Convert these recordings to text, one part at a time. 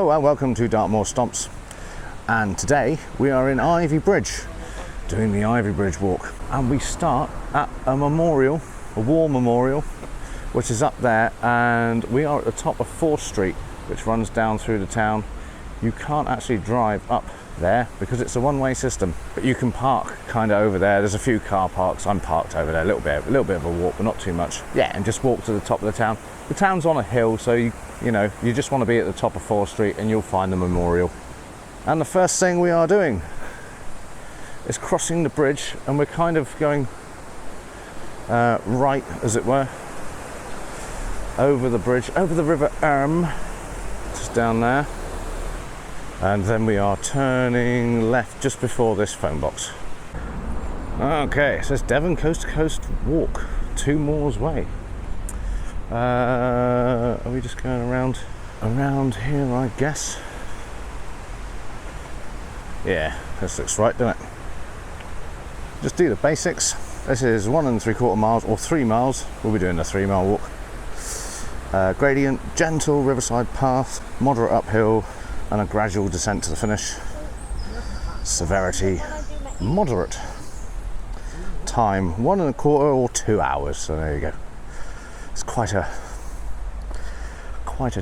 Hello and welcome to Dartmoor Stomps, and today we are in Ivybridge doing the Ivybridge walk, and we start at a memorial, a war memorial, which is up there, and we are at the top of 4th Street, which runs down through the town. You can't actually drive up there because it's a one-way system, but you can park kind of over there. There's a few car parks. I'm parked over there, a little bit of a walk, but not too much. Yeah, and just walk to the top of the town. The town's on a hill, so you just want to be at the top of 4th Street and you'll find the memorial. And the first thing we are doing is crossing the bridge, and we're kind of going right, as it were, over the bridge, over the River just down there. And then we are turning left just before this phone box. Okay, it says Devon Coast to Coast Walk, 2 Moors Way. Are we just going around here, I guess? Yeah, this looks right, doesn't it? Just do the basics. This is 1 3/4 miles, or 3 miles. We'll be doing a 3-mile walk. Gradient, gentle riverside path, moderate uphill, and a gradual descent to the finish. Severity, moderate. Time, 1 1/4 or 2 hours. So there you go. It's quite a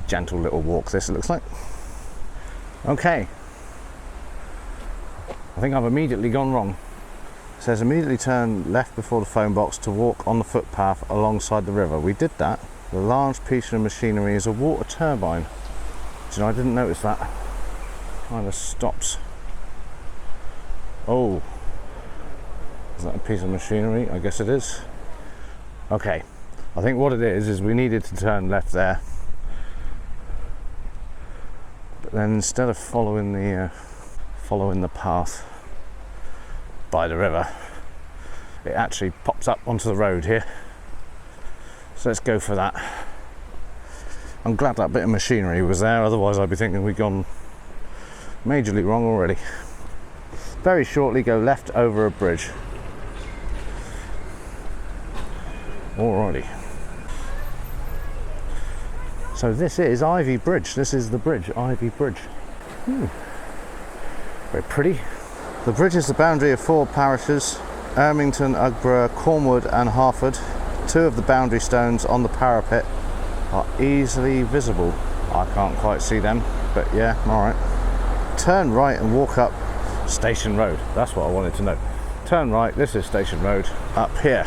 gentle little walk, this, it looks like. Okay. I think I've immediately gone wrong. It says immediately turn left before the phone box to walk on the footpath alongside the river. We did that. The large piece of machinery is a water turbine. Do you know, I didn't notice that. Kind of stops. Oh, is that a piece of machinery? I guess it is. Okay, I think what it is we needed to turn left there, but then instead of following the path by the river, it actually pops up onto the road here. So let's go for that. I'm glad that bit of machinery was there, otherwise I'd be thinking we'd gone majorly wrong already. Very shortly go left over a bridge. Alrighty. So this is Ivybridge. This is the bridge, Ivybridge. Very pretty. The bridge is the boundary of 4 parishes, Ermington, Ugborough, Cornwood and Harford. 2 of the boundary stones on the parapet are easily visible. I can't quite see them, but yeah, alright. Turn right and walk up Station Road. That's what I wanted to know. Turn right, this is Station Road, up here.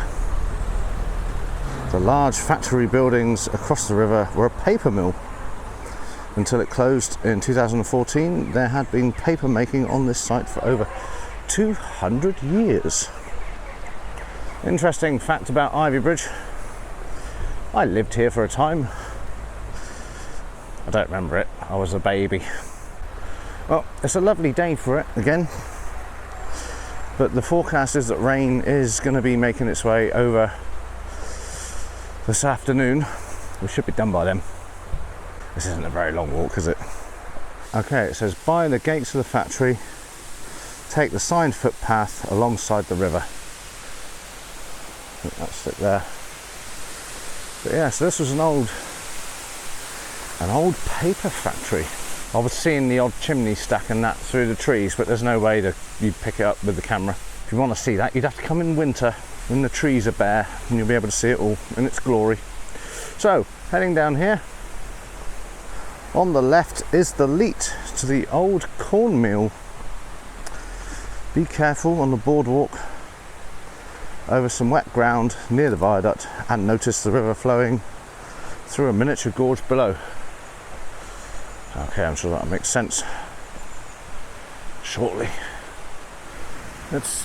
The large factory buildings across the river were a paper mill. Until it closed in 2014, there had been paper making on this site for over 200 years. Interesting fact about Ivybridge. I lived here for a time. I don't remember it. I was a baby. Well, it's a lovely day for it again. But the forecast is that rain is going to be making its way over this afternoon. We should be done by then. This isn't a very long walk, is it? Okay, it says by the gates of the factory, take the signed footpath alongside the river. I think that's it there. But yeah, so this was an old paper factory. I was seeing the odd chimney stack and that through the trees, but there's no way that you'd pick it up with the camera. If you want to see that, you'd have to come in winter when the trees are bare, and you'll be able to see it all in its glory. So, heading down here, on the left is the leat to the old corn mill. Be careful on the boardwalk over some wet ground near the viaduct, and notice the river flowing through a miniature gorge below. Okay, I'm sure that'll make sense shortly. It's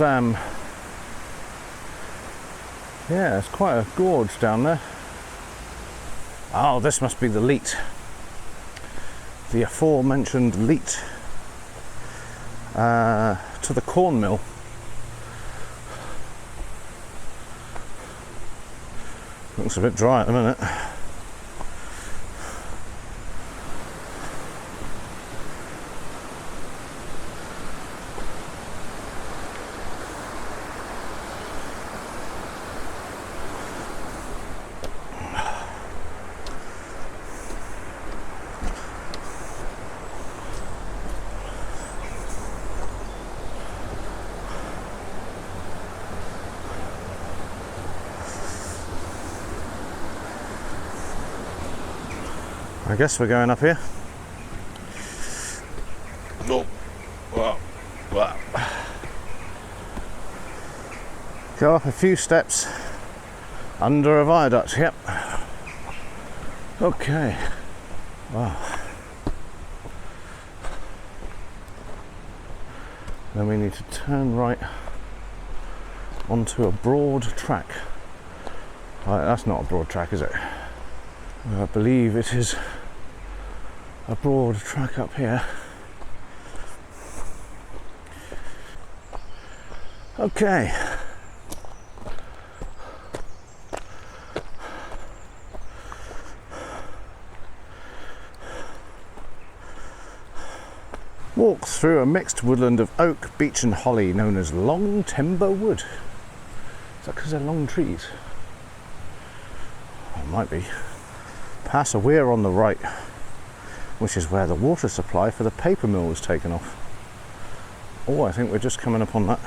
yeah, it's quite a gorge down there. Oh, this must be the leat. The aforementioned leat to the corn mill. Looks a bit dry at the minute. I guess we're going up here. Oh, wow, wow. Go up a few steps under a viaduct, yep. Okay, wow. Then we need to turn right onto a broad track. Right, that's not a broad track, is it? I believe it is a broad track up here. Okay. Walk through a mixed woodland of oak, beech and holly known as long timber wood. Is that because they're long trees? It might be. Pass a weir on the right, which is where the water supply for the paper mill was taken off. Oh, I think we're just coming up on that.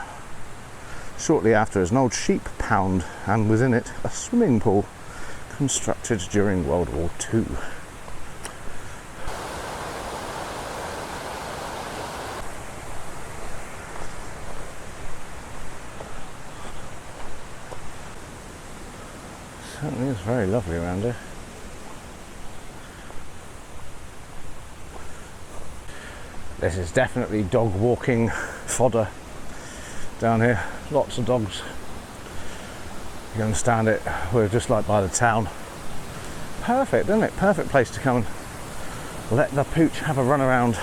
Shortly after is an old sheep pound, and within it a swimming pool constructed during World War II. Certainly is very lovely around here. This is definitely dog walking fodder down here. Lots of dogs. You understand it. We're just like by the town. Perfect, isn't it? Perfect place to come and let the pooch have a run around.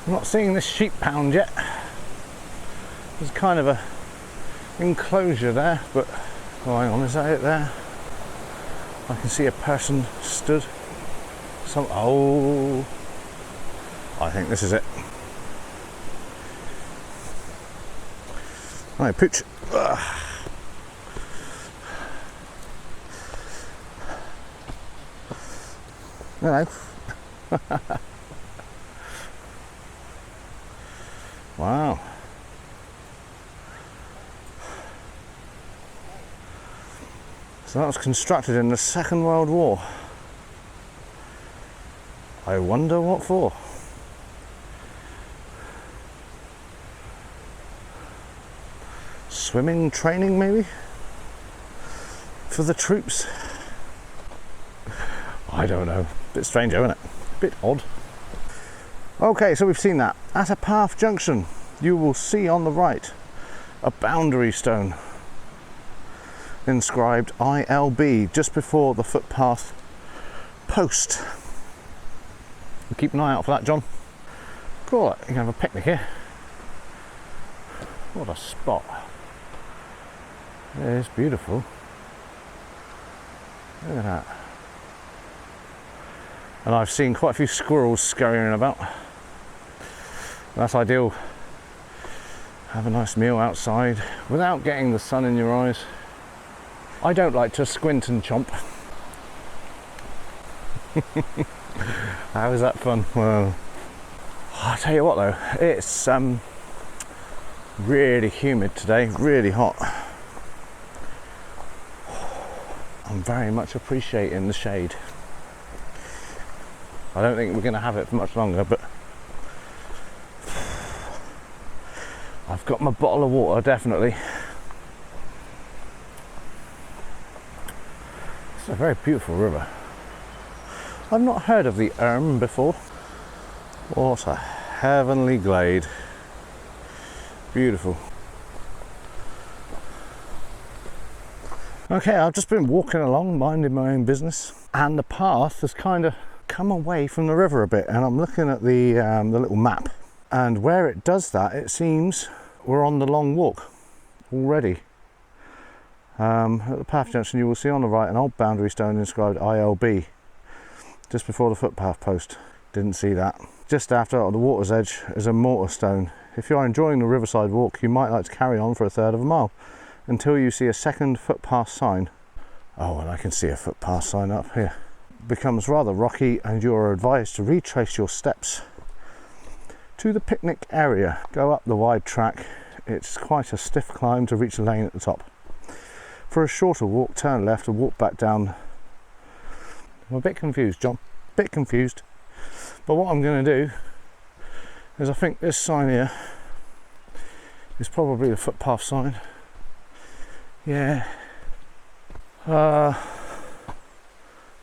I'm not seeing this sheep pound yet. There's kind of a enclosure there, but oh, hang on, is that it there? I can see a person stood. Oh, I think this is it. Right, pooch. Hello. Wow. So that was constructed in the Second World War. I wonder what for. Swimming training, maybe? For the troops? I don't know. Bit strange, isn't it? Bit odd. Okay, so we've seen that. At a path junction, you will see on the right a boundary stone inscribed ILB just before the footpath post. Keep an eye out for that, John. Cool, you can have a picnic here. What a spot. It is beautiful. Look at that. And I've seen quite a few squirrels scurrying about. That's ideal. Have a nice meal outside without getting the sun in your eyes. I don't like to squint and chomp. How is that fun? Well, I'll tell you what though, it's really humid today, really hot. I'm very much appreciating the shade. I don't think we're going to have it for much longer, but I've got my bottle of water, definitely. It's a very beautiful river. I've not heard of the before. What a heavenly glade. Beautiful. Okay, I've just been walking along, minding my own business, and the path has kind of come away from the river a bit, and I'm looking at the little map, and where it does that, it seems we're on the long walk already. At the path junction, you will see on the right an old boundary stone inscribed ILB. Just before the footpath post. Didn't see that. Just after, on the water's edge, is a mortar stone. If you are enjoying the riverside walk, you might like to carry on for a third of a mile until you see a second footpath sign. Oh, and I can see a footpath sign up here. It becomes rather rocky, and you are advised to retrace your steps to the picnic area. Go up the wide track. It's quite a stiff climb to reach the lane at the top. For a shorter walk, turn left and walk back down I'm a bit confused, John. A bit confused. But what I'm going to do is I think this sign here is probably the footpath sign. Yeah.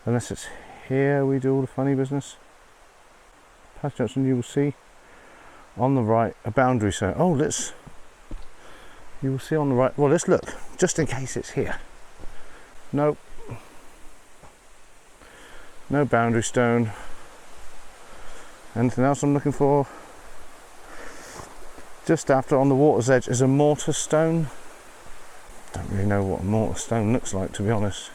Unless it's here we do all the funny business. Past junction you will see on the right a boundary sign. Oh, you will see on the right. Well, let's look, just in case it's here. Nope. No boundary stone. Anything else I'm looking for? Just after on the water's edge is a mortar stone. Don't really know what a mortar stone looks like, to be honest.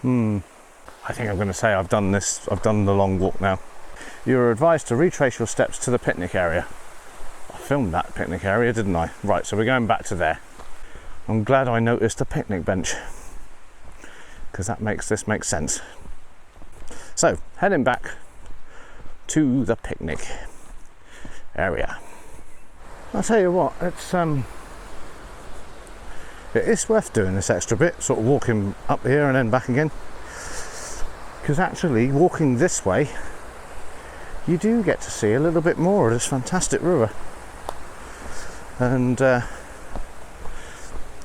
I think I'm going to say I've done the long walk now. You are advised to retrace your steps to the picnic area. I filmed that picnic area, didn't I? Right, so we're going back to there. I'm glad I noticed a picnic bench, because that makes this make sense. So, heading back to the picnic area. I'll tell you what, it is worth doing this extra bit, sort of walking up here and then back again, because actually walking this way you do get to see a little bit more of this fantastic river, and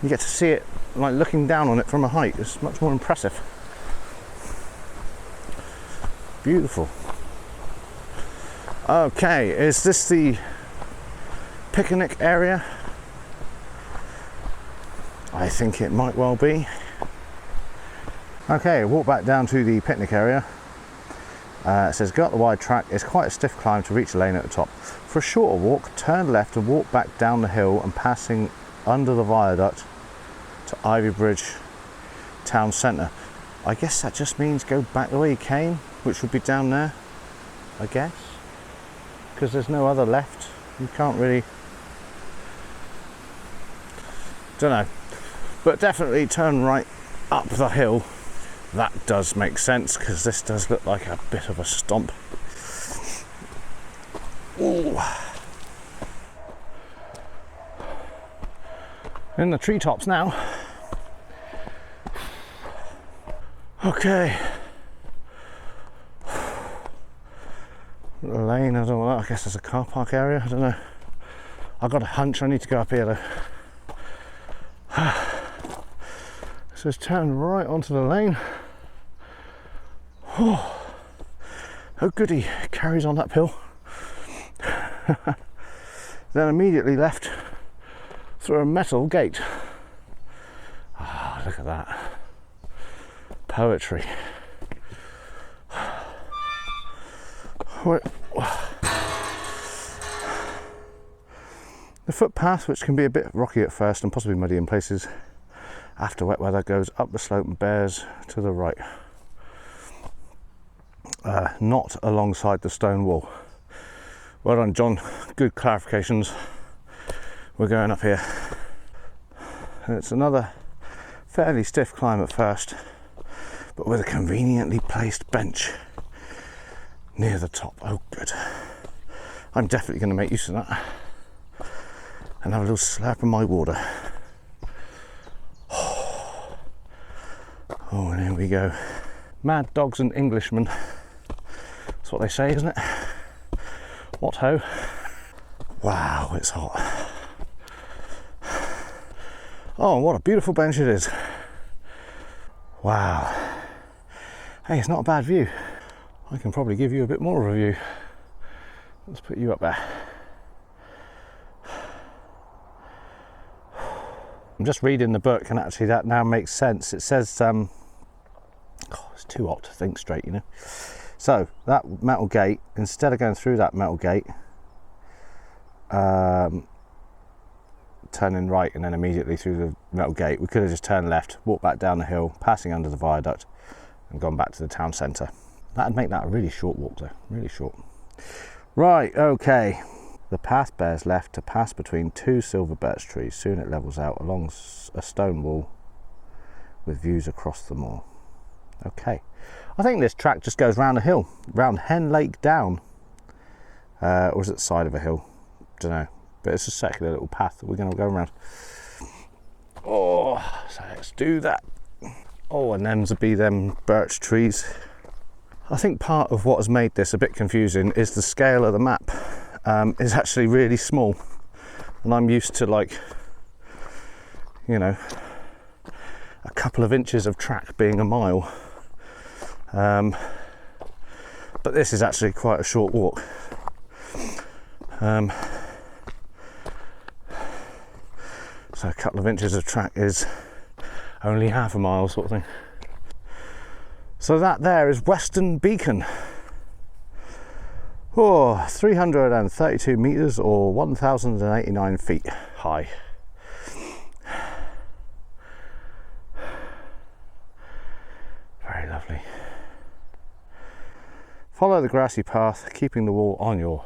you get to see it like looking down on it from a height. It's much more impressive. Beautiful. Okay, is this the picnic area? I think it might well be. Okay, walk back down to the picnic area. It says go up the wide track. It's quite a stiff climb to reach the lane at the top. For a shorter walk, turn left and walk back down the hill and passing under the viaduct to Ivybridge town centre. I guess that just means go back the way you came, which would be down there, I guess, because there's no other left. You can't really, don't know, but definitely turn right up the hill. That does make sense, because this does look like a bit of a stomp. Ooh. In the treetops now. Okay. The lane, I don't know, I guess there's a car park area, I don't know. I've got a hunch I need to go up here though. So it's turn right onto the lane. Oh goody, carries on uphill. Then immediately left through a metal gate. Ah, look at that. Poetry. The footpath, which can be a bit rocky at first and possibly muddy in places after wet weather, goes up the slope and bears to the right. Not alongside the stone wall. Well done, John. Good clarifications. We're going up here. It's another fairly stiff climb at first, but with a conveniently placed bench near the top. Oh, good. I'm definitely going to make use of that and have a little slurp of my water. Oh, and here we go. Mad dogs and Englishmen. That's what they say, isn't it? What ho? Wow, it's hot. Oh, what a beautiful bench it is. Wow. Hey, it's not a bad view. I can probably give you a bit more of a view. Let's put you up there. I'm just reading the book, and actually that now makes sense. It says, it's too hot to think straight, you know. So that metal gate, instead of going through that metal gate, turning right and then immediately through the metal gate, we could have just turned left, walked back down the hill, passing under the viaduct, and gone back to the town centre. That'd make that a really short walk though, really short. Right, okay. The path bears left to pass between two silver birch trees. Soon it levels out along a stone wall with views across the moor. Okay. I think this track just goes round a hill, round Hen Lake Down. Or is it the side of a hill? Don't know. but it's a circular little path that we're going to go around. Oh, so let's do that. Oh, and them's be them birch trees. I think part of what has made this a bit confusing is the scale of the map is actually really small, and I'm used to, like, you know, a couple of inches of track being a mile, but this is actually quite a short walk. So a couple of inches of track is only half a mile, sort of thing. So that there is Western Beacon. Oh, 332 metres or 1,089 feet high. Very lovely. Follow the grassy path, keeping the wall on your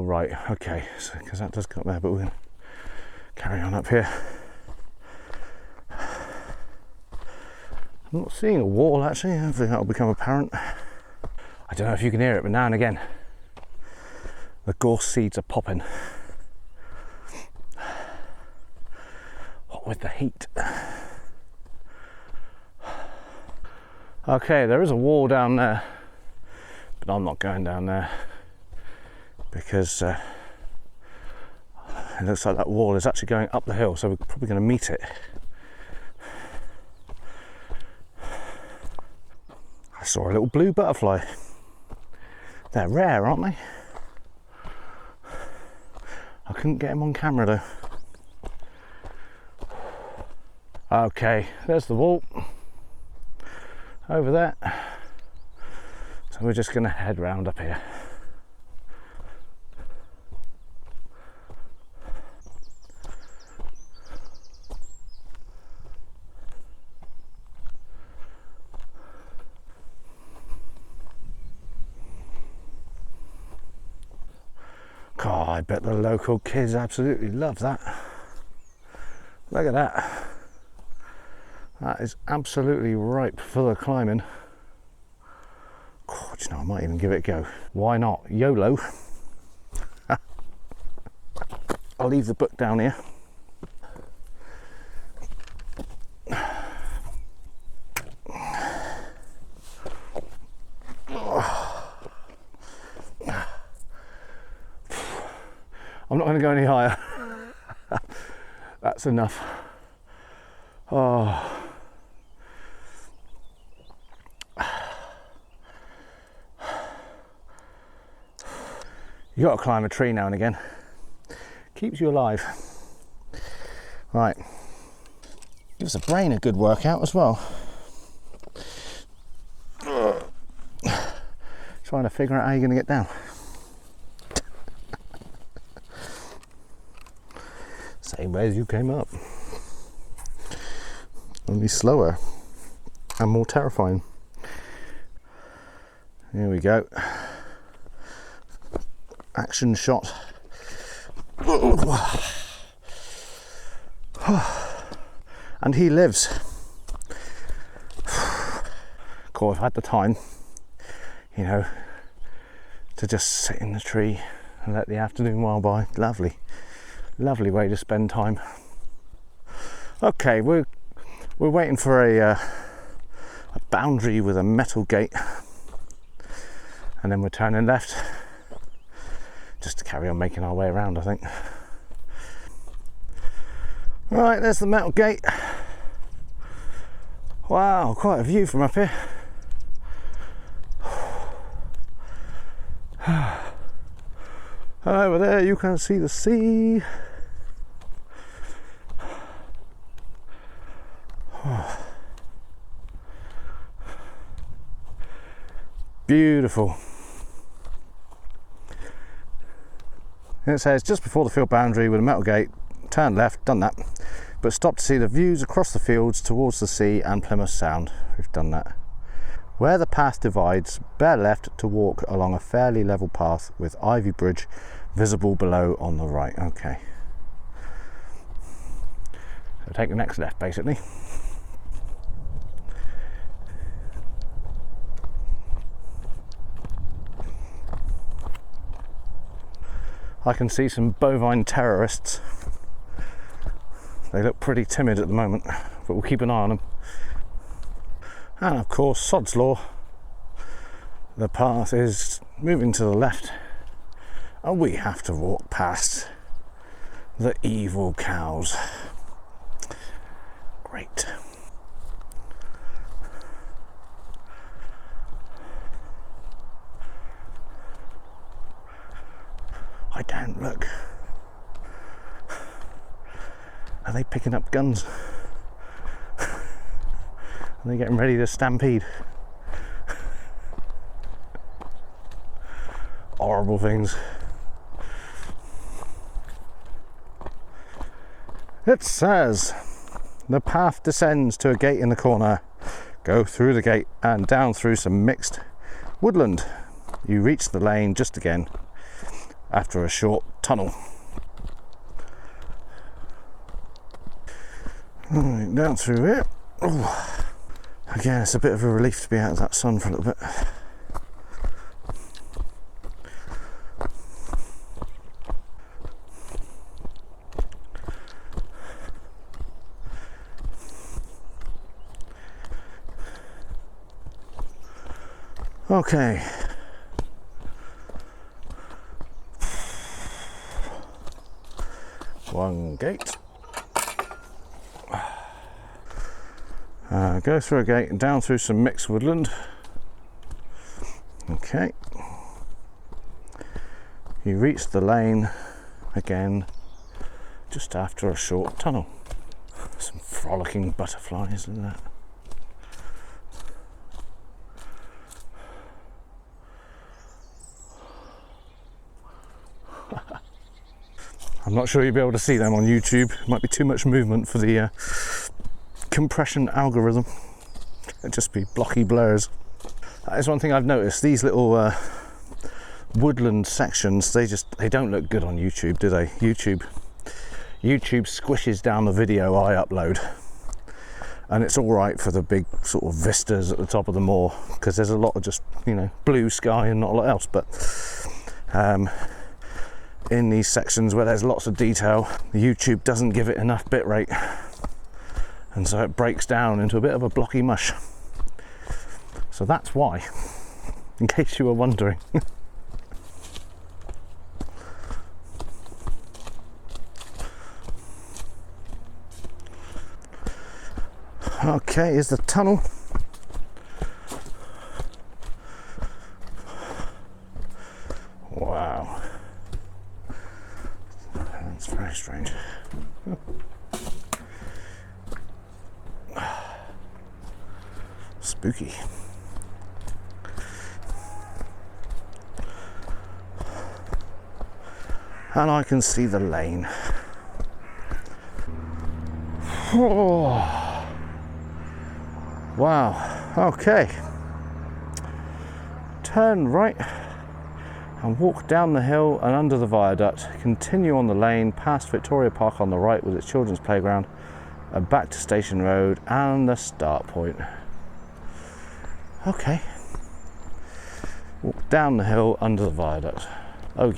right. Okay, so because that does go up there, but we're going to carry on up here. I'm not seeing a wall actually, hopefully that'll become apparent. I don't know if you can hear it, but now and again the gorse seeds are popping. What with the heat. Okay, there is a wall down there, but I'm not going down there because it looks like that wall is actually going up the hill, so we're probably going to meet it. I saw a little blue butterfly. They're rare, aren't they? I couldn't get him on camera though. Okay, there's the wall over there. So we're just going to head round up here. God, I bet the local kids absolutely love that. Look at that. That is absolutely ripe for the climbing. God, you know, I might even give it a go. Why not? YOLO. I'll leave the book down here. I'm not going to go any higher. That's enough. Oh. You got to climb a tree now and again. Keeps you alive. Right. Gives the brain a good workout as well. Trying to figure out how you're going to get down. Same way as you came up. Only slower and more terrifying. Here we go. Action shot. And he lives. Cool, I've had the time, you know, to just sit in the tree and let the afternoon while by. Lovely. Lovely way to spend time. Okay, we're waiting for a boundary with a metal gate, and then we're turning left just to carry on making our way around, I think. Right, there's the metal gate. Wow, quite a view from up here. And over there you can see the sea. Beautiful. And it says just before the field boundary with a metal gate, turn left, done that, but stop to see the views across the fields towards the sea and Plymouth Sound. We've done that. Where the path divides, bear left to walk along a fairly level path with Ivybridge visible below on the right. Okay. So take the next left basically. I can see some bovine terrorists. They look pretty timid at the moment, but we'll keep an eye on them. And of course, sod's law, the path is moving to the left and we have to walk past the evil cows. Great. I don't look. Are they picking up guns? Are they getting ready to stampede? Horrible things. It says the path descends to a gate in the corner. Go through the gate and down through some mixed woodland. You reach the lane just again after a short tunnel. Right, down through it. Oh. Again, it's a bit of a relief to be out of that sun for a little bit. Okay. One gate. Go through a gate and down through some mixed woodland. Okay. You reach the lane again just after a short tunnel. Some frolicking butterflies in that. I'm not sure you'll be able to see them on YouTube. It might be too much movement for the compression algorithm. It'd just be blocky blurs. That is one thing I've noticed. These little woodland sections, they don't look good on YouTube, do they? YouTube squishes down the video I upload, and it's all right for the big sort of vistas at the top of the moor because there's a lot of just, you know, blue sky and not a lot else. But in these sections where there's lots of detail, YouTube doesn't give it enough bitrate, and so it breaks down into a bit of a blocky mush. So that's why, in case you were wondering. Okay, here's the tunnel. Wow. That's very strange. Spooky. And I can see the lane. Oh. Wow, okay. Turn right and walk down the hill and under the viaduct. Continue on the lane past Victoria Park on the right with its children's playground and back to Station Road and the start point. Okay. Walk down the hill under the viaduct. Oh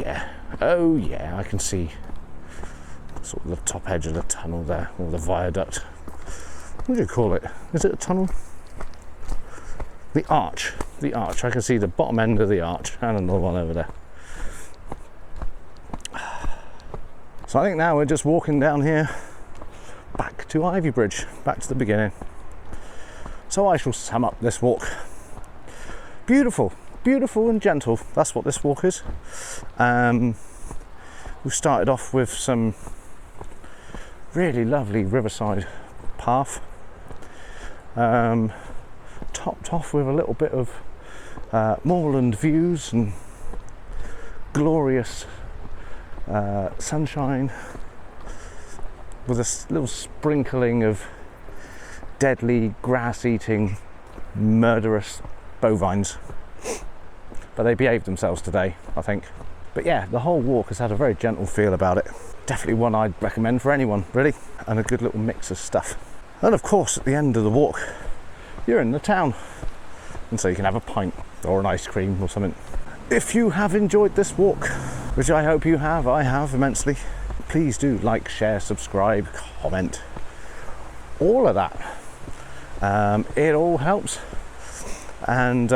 yeah, I can see sort of the top edge of the tunnel there, or the viaduct. What do you call it? Is it a tunnel? The arch. The arch. I can see the bottom end of the arch and another one over there. So I think now we're just walking down here back to Ivybridge, back to the beginning. So I shall sum up this walk. Beautiful, beautiful and gentle. That's what this walk is. We started off with some really lovely riverside path. Topped off with a little bit of moorland views and glorious sunshine with a little sprinkling of deadly grass-eating murderous bovines, but they behaved themselves today, I think. But yeah, the whole walk has had a very gentle feel about it. Definitely one I'd recommend for anyone, really, and a good little mix of stuff. And of course, at the end of the walk, you're in the town, and so you can have a pint or an ice cream or something. If you have enjoyed this walk, which I hope you have. I have immensely. Please do like, share, subscribe, comment, all of that. It all helps, and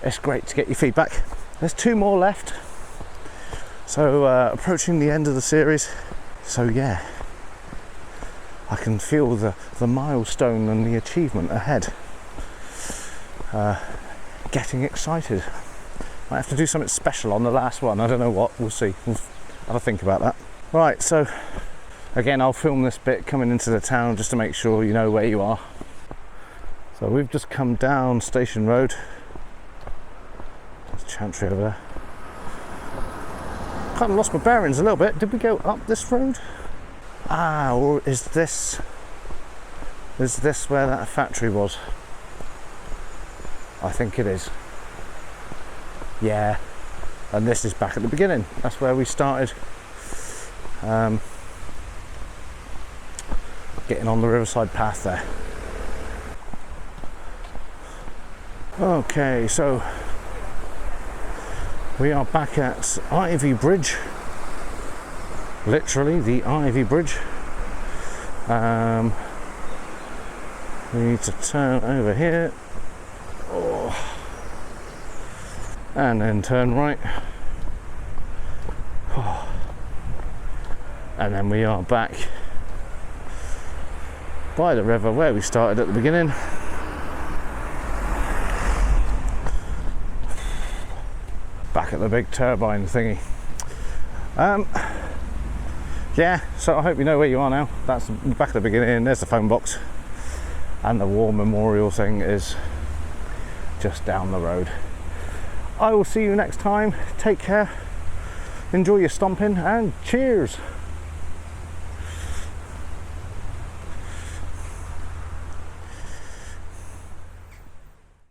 it's great to get your feedback. There's 2 more left, so approaching the end of the series. So yeah, I can feel the milestone and the achievement ahead. Getting excited. Might have to do something special on the last one. I don't know what. We'll see. We'll have a think about that. Right, so again, I'll film this bit coming into the town just to make sure you know where you are. So we've just come down Station Road. There's Chantry over there. Kind of lost my bearings a little bit. Did we go up this road? Ah, or is this where that factory was? I think it is. Yeah, and this is back at the beginning. That's where we started getting on the riverside path there. Okay, so we are back at Ivybridge, literally the Ivybridge. We need to turn over here, and then turn right, and then we are back by the river where we started at the beginning. Back at the big turbine thingy. Yeah, so I hope you know where you are now. That's back at the beginning. There's the phone box, and the war memorial thing is just down the road. I will see you next time. Take care, enjoy your stomping, and cheers.